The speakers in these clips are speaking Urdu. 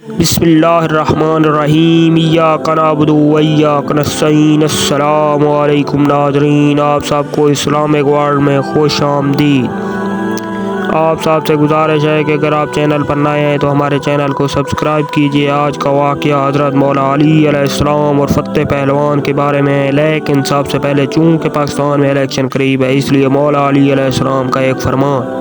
بسم اللہ الرحمن الرحیم، ایاک نعبد و ایاک نستعین۔ السلام علیکم ناظرین، آپ سب کو اسلامک ورلڈ میں خوش آمدید۔ آپ سب سے گزارش ہے کہ اگر آپ چینل پر نئے ہیں تو ہمارے چینل کو سبسکرائب کیجیے۔ آج کا واقعہ حضرت مولا علی علیہ السلام اور فتح پہلوان کے بارے میں ہے، لیکن سب سے پہلے چونکہ پاکستان میں الیکشن قریب ہے، اس لیے مولا علی علیہ السلام کا ایک فرمان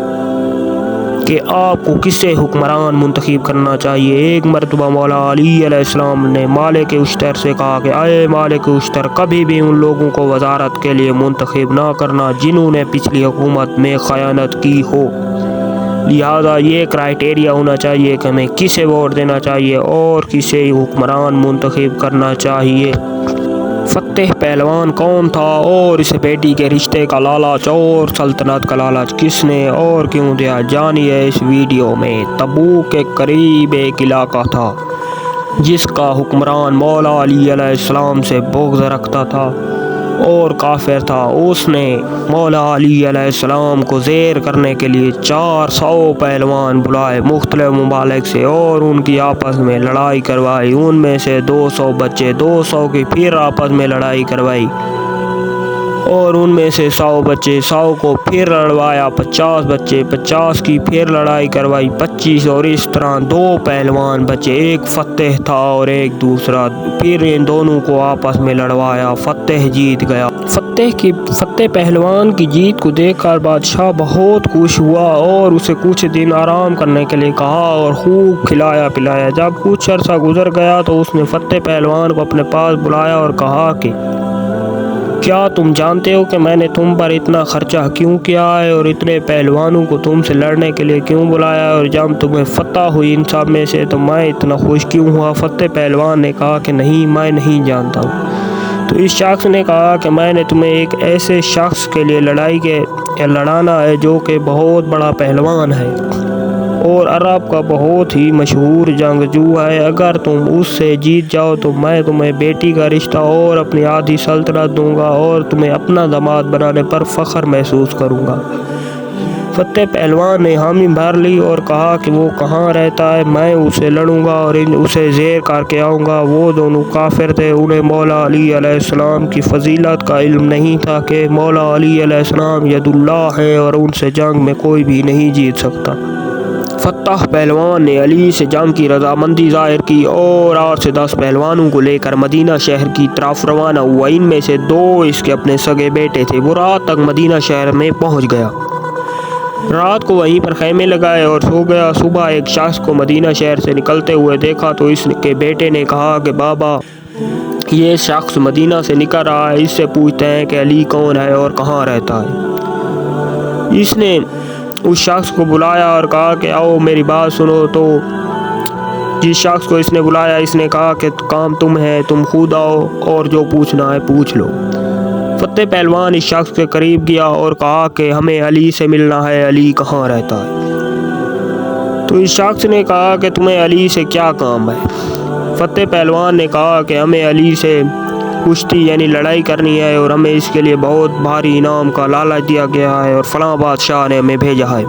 کہ آپ کو کسے حکمران منتخب کرنا چاہیے۔ ایک مرتبہ مولا علی علیہ السلام نے مالک اشتر سے کہا کہ اے مالک اشتر، کبھی بھی ان لوگوں کو وزارت کے لیے منتخب نہ کرنا جنہوں نے پچھلی حکومت میں خیانت کی ہو، لہذا یہ کرائیٹیریا ہونا چاہیے کہ ہمیں کسے ووٹ دینا چاہیے اور کسے حکمران منتخب کرنا چاہیے۔ فتح پہلوان کون تھا اور اس بیٹی کے رشتے کا لالچ اور سلطنت کا لالچ کس نے اور کیوں دیا، جانیے اس ویڈیو میں۔ تبوک کے قریب ایک علاقہ تھا جس کا حکمران مولا علی علیہ السلام سے بغض رکھتا تھا اور کافر تھا۔ اس نے مولا علی علیہ السلام کو زیر کرنے کے لیے 400 پہلوان بلائے مختلف ممالک سے اور ان کی آپس میں لڑائی کروائی۔ ان میں سے 200 بچے، 200 کی پھر آپس میں لڑائی کروائی اور ان میں سے 100 بچے، 100 کو پھر لڑوایا، 50 بچے، 50 کی پھر لڑائی کروائی، 25، اور اس طرح 2 پہلوان بچے، ایک فتح تھا اور ایک دوسرا، پھر ان دونوں کو آپس میں لڑوایا، فتح جیت گیا۔ فتح پہلوان کی جیت کو دیکھ کر بادشاہ بہت خوش ہوا اور اسے کچھ دن آرام کرنے کے لیے کہا اور خوب کھلایا پلایا۔ جب کچھ عرصہ گزر گیا تو اس نے فتح پہلوان کو اپنے پاس بلایا اور کہا کہ کیا تم جانتے ہو کہ میں نے تم پر اتنا خرچہ کیوں کیا ہے اور اتنے پہلوانوں کو تم سے لڑنے کے لیے کیوں بلایا ہے، اور جب تمہیں فتح ہوئی ان سب میں سے تو میں اتنا خوش کیوں ہوا؟ فتح پہلوان نے کہا کہ نہیں، میں نہیں جانتا ہوں۔ تو اس شخص نے کہا کہ میں نے تمہیں ایک ایسے شخص کے لیے لڑانا ہے جو کہ بہت بڑا پہلوان ہے اور عرب کا بہت ہی مشہور جنگجو ہے۔ اگر تم اس سے جیت جاؤ تو میں تمہیں بیٹی کا رشتہ اور اپنی آدھی سلطنت دوں گا اور تمہیں اپنا داماد بنانے پر فخر محسوس کروں گا۔ فتح پہلوان نے حامی بھر لی اور کہا کہ وہ کہاں رہتا ہے، میں اسے لڑوں گا اور اسے زیر کر کے آؤں گا۔ وہ دونوں کافر تھے، انہیں مولا علی علیہ السلام کی فضیلت کا علم نہیں تھا کہ مولا علی علیہ السلام ید اللہ ہے اور ان سے جنگ میں کوئی بھی نہیں جیت سکتا۔ فتح پہلوان نے علی سے جنگ کی رضامندی ظاہر کی اور 8 سے 10 پہلوانوں کو لے کر مدینہ شہر کی طرف روانہ ہوا۔ ان میں سے 2 اس کے اپنے سگے بیٹے تھے۔ وہ رات تک مدینہ شہر میں پہنچ گیا، رات کو وہیں پر خیمے لگائے اور سو گیا۔ صبح ایک شخص کو مدینہ شہر سے نکلتے ہوئے دیکھا تو اس کے بیٹے نے کہا کہ بابا، یہ شخص مدینہ سے نکل رہا ہے، اس سے پوچھتے ہیں کہ علی کون ہے اور کہاں رہتا ہے۔ اس نے اس شخص کو بلایا اور کہا کہ آؤ میری بات سنو۔ تو جس شخص کو اس نے بلایا اس نے کہا کہ کام تم ہے، تم خود آؤ اور جو پوچھنا ہے پوچھ لو۔ فتح پہلوان اس شخص کے قریب گیا اور کہا کہ ہمیں علی سے ملنا ہے، علی کہاں رہتا ہے؟ تو اس شخص نے کہا کہ تمہیں علی سے کیا کام ہے؟ فتح پہلوان نے کہا کہ ہمیں علی سے کشتی یعنی لڑائی کرنی ہے اور ہمیں اس کے لیے بہت بھاری انعام کا لالچ دیا گیا ہے اور فلاں بادشاہ نے ہمیں بھیجا ہے۔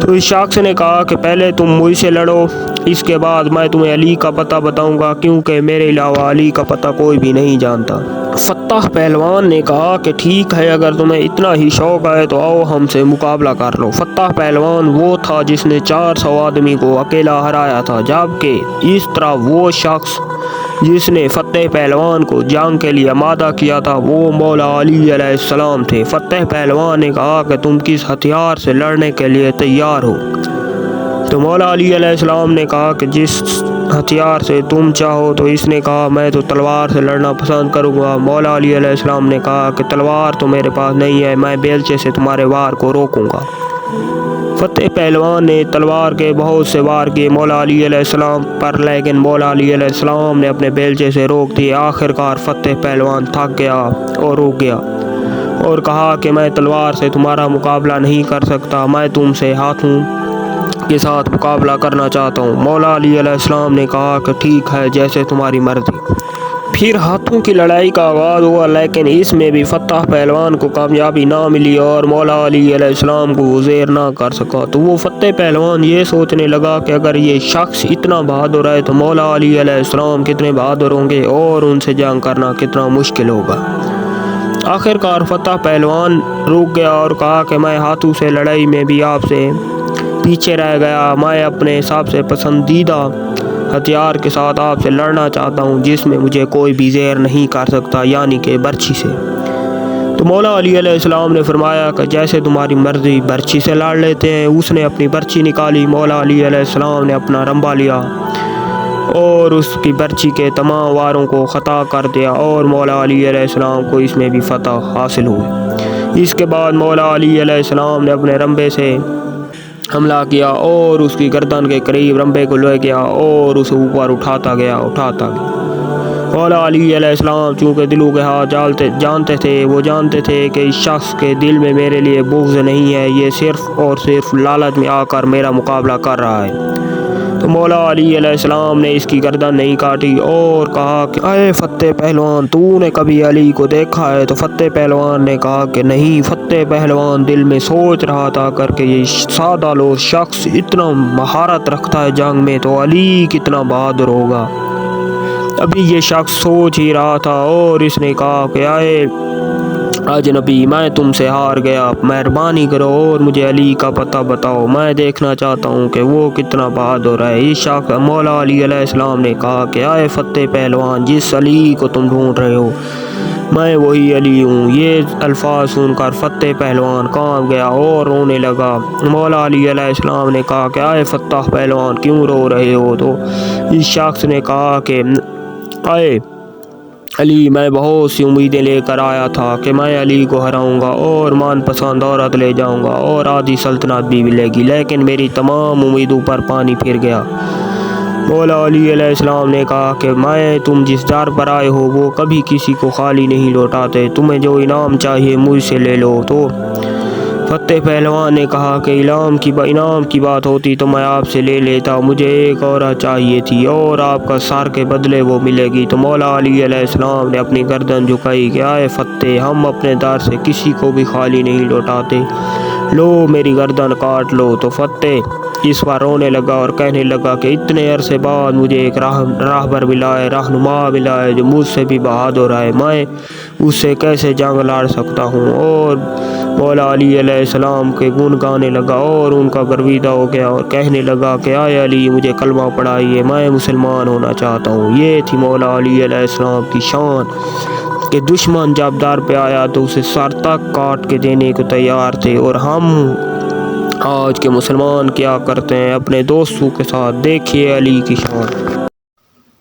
تو اس شخص نے کہا کہ پہلے تم مجھ سے لڑو، اس کے بعد میں تمہیں علی کا پتہ بتاؤں گا، کیونکہ میرے علاوہ علی کا پتہ کوئی بھی نہیں جانتا۔ فتح پہلوان نے کہا کہ ٹھیک ہے، اگر تمہیں اتنا ہی شوق ہے تو آؤ ہم سے مقابلہ کر لو۔ فتح پہلوان وہ تھا جس نے 400 آدمی کو اکیلا ہرایا تھا، جبکہ اس طرح وہ شخص جس نے فتح پہلوان کو جنگ کے لیے آمادہ کیا تھا وہ مولا علی علیہ السلام تھے۔ فتح پہلوان نے کہا کہ تم کس ہتھیار سے لڑنے کے لیے تیار ہو؟ تو مولا علی علیہ السلام نے کہا کہ جس ہتھیار سے تم چاہو۔ تو اس نے کہا میں تو تلوار سے لڑنا پسند کروں گا۔ مولا علی علیہ السلام نے کہا کہ تلوار تو میرے پاس نہیں ہے، میں بیلچے سے تمہارے وار کو روکوں گا۔ فتح پہلوان نے تلوار کے بہت سے وار کیے مولا علی علیہ السلام پر، لیکن مولا علی علیہ السلام نے اپنے بیلچے سے روک دیے۔ آخرکار فتح پہلوان تھک گیا اور رک گیا اور کہا کہ میں تلوار سے تمہارا مقابلہ نہیں کر سکتا، میں تم سے ہاتھوں کے ساتھ مقابلہ کرنا چاہتا ہوں۔ مولا علی علیہ السلام نے کہا کہ ٹھیک ہے، جیسے تمہاری مرضی۔ پھر ہاتھوں کی لڑائی کا آغاز ہوا، لیکن اس میں بھی فتح پہلوان کو کامیابی نہ ملی اور مولا علی علیہ السلام کو وہ زیر نہ کر سکا۔ تو وہ فتح پہلوان یہ سوچنے لگا کہ اگر یہ شخص اتنا بہادر ہے تو مولا علی علیہ السلام کتنے بہادر ہوں گے اور ان سے جنگ کرنا کتنا مشکل ہوگا۔ آخر کار فتح پہلوان رک گیا اور کہا کہ میں ہاتھوں سے لڑائی میں بھی آپ سے پیچھے رہ گیا، میں اپنے سب سے پسندیدہ ہتھیار کے ساتھ آپ سے لڑنا چاہتا ہوں جس میں مجھے کوئی بھی زیر نہیں کر سکتا، یعنی کہ برچھی سے۔ تو مولا علی علیہ السلام نے فرمایا کہ جیسے تمہاری مرضی، برچھی سے لڑ لیتے ہیں۔ اس نے اپنی برچھی نکالی، مولا علی علیہ السلام نے اپنا رمبا لیا اور اس کی برچھی کے تمام واروں کو خطا کر دیا اور مولا علی علیہ السلام کو اس میں بھی فتح حاصل ہوئی۔ اس کے بعد مولا علی علیہ السلام نے اپنے رمبے سے حملہ کیا اور اس کی گردن کے قریب رمبے کو لے گیا اور اسے اوپر اٹھاتا گیا۔ مولا علی علیہ السلام چونکہ دلوں کے ہاتھ جانتے تھے، وہ جانتے تھے کہ اس شخص کے دل میں میرے لیے بغض نہیں ہے، یہ صرف اور صرف لالچ میں آ کر میرا مقابلہ کر رہا ہے۔ تو مولا علی علیہ السلام نے اس کی گردن نہیں کاٹی اور کہا کہ اے فتح پہلوان، تو نے کبھی علی کو دیکھا ہے؟ تو فتح پہلوان نے کہا کہ نہیں۔ فتح پہلوان دل میں سوچ رہا تھا کہ یہ سادہ لو شخص اتنا مہارت رکھتا ہے جنگ میں تو علی کتنا بہادر ہوگا۔ ابھی یہ شخص سوچ ہی رہا تھا اور اس نے کہا کہ اے اجنبی، میں تم سے ہار گیا، مہربانی کرو اور مجھے علی کا پتہ بتاؤ، میں دیکھنا چاہتا ہوں کہ وہ کتنا بہادر ہے۔ اس شخص مولا علی علیہ السلام نے کہا کہ اے فتح پہلوان، جس علی کو تم ڈھونڈ رہے ہو میں وہی علی ہوں۔ یہ الفاظ سن کر فتح پہلوان کانپ گیا اور رونے لگا۔ مولا علی علیہ السلام نے کہا کہ اے فتح پہلوان، کیوں رو رہے ہو؟ تو اس شخص نے کہا کہ اے علی، میں بہت سی امیدیں لے کر آیا تھا کہ میں علی کو ہراؤں گا اور من پسند عورت لے جاؤں گا اور آدھی سلطنت بھی ملے گی، لیکن میری تمام امیدوں پر پانی پھر گیا۔ مولا علی علیہ السلام نے کہا کہ تم جس در پر آئے ہو وہ کبھی کسی کو خالی نہیں لوٹاتے، تمہیں جو انعام چاہیے مجھ سے لے لو۔ تو فتح پہلوان نے کہا کہ انعام کی بات ہوتی تو میں آپ سے لے لیتا، مجھے ایک عورت چاہیے تھی اور آپ کا سر کے بدلے وہ ملے گی۔ تو مولا علی علیہ السلام نے اپنی گردن جھکائی کہ اے فتح، ہم اپنے در سے کسی کو بھی خالی نہیں لوٹاتے، لو میری گردن کاٹ لو۔ تو فتح اس پر رونے لگا اور کہنے لگا کہ اتنے عرصے بعد مجھے ایک راہبر ملا ہے، رہنما ملا ہے جو مجھ سے بھی بہادر ہے، میں اس سے کیسے جنگ لڑ سکتا ہوں؟ اور مولا علی علیہ السلام کے گن گانے لگا اور ان کا گرویدہ ہو گیا اور کہنے لگا کہ اے علی، مجھے کلمہ پڑھائیے، میں مسلمان ہونا چاہتا ہوں۔ یہ تھی مولا علی علیہ السلام کی شان کہ دشمن جب در پہ آیا تو اسے سر تک کاٹ کے دینے کو تیار تھے۔ اور ہم آج کے مسلمان کیا کرتے ہیں اپنے دوستوں کے ساتھ؟ دیکھیے علی کی شان۔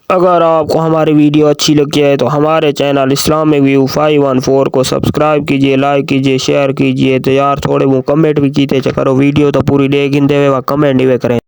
اگر آپ کو ہماری ویڈیو اچھی لگی ہے تو ہمارے چینل اسلامک ویو 514 کو سبسکرائب کیجئے، لائک کیجئے، شیئر کیجئے، تو یار تھوڑے وہ کمنٹ بھی کیتے کرو، ویڈیو تو پوری دیکھیں دے کمنٹ نہیں کریں۔